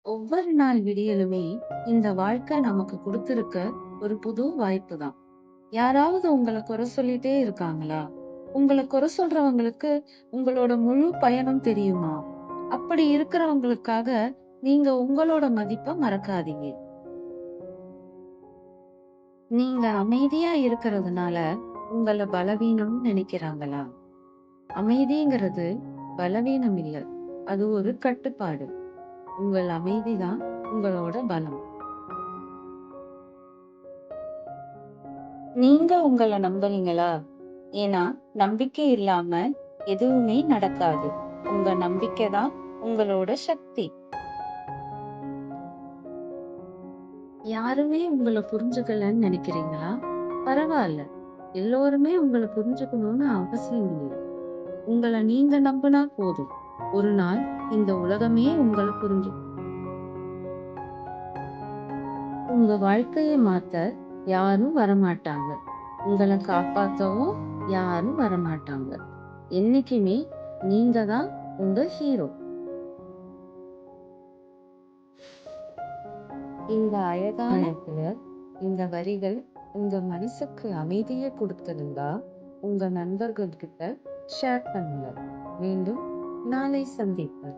ஒவ்வொரு நாள் விடியலுமே இந்த வாழ்க்கை நமக்கு கொடுத்திருக்க ஒரு புது வாய்ப்பு தான். யாராவது உங்களை குறை சொல்லிட்டே இருக்காங்களா? உங்களை குறை சொல்றவங்களுக்கு உங்களோட முழு பயணம் தெரியுமா? அப்படி இருக்கிறவங்களுக்காக நீங்க உங்களோட மதிப்பை மறக்காதீங்க. நீங்க அமைதியா இருக்கிறதுனால உங்களை பலவீனம்னு நினைக்கிறாங்களா? அமைதிங்கிறது பலவீனம் இல்ல. அது ஒரு கட்டுப்பாடு. உங்கள் அமைதிதான் உங்களோட பலம். நீங்க உங்கள நம்புறீங்களா? ஏன்னா, நம்பிக்கை இல்லாம எதுவுமே நடக்காது. உங்க நம்பிக்கை தான் உங்களோட சக்தி. யாருமே உங்கள புரிஞ்சுக்கலன்னு நினைக்கிறீங்களா? பரவால்ல. எல்லோருமே உங்கள புரிஞ்சுக்கணும்னு அவசியம் இல்ல. உங்கள நீங்க நம்புனா போதும். ஒரு நாள் இந்த உலகமே உங்கள புரிஞ்சுக்கும். உங்க வாழ்க்கைய மாத்த யாரும் வரமாட்டாங்க. உங்கள காப்பாத்தவும் யாரும் வரமாட்டாங்க. என்னைக்குமே நீங்க தான் உங்க ஹீரோ. இந்த அழகான இந்த வரிகள் உங்க மனசுக்கு அமைதியை கொடுத்திருந்தா உங்க நண்பர்கள் கிட்ட ஷேர் பண்ணுங்க. மீண்டும் நாளை சந்திப்போம்.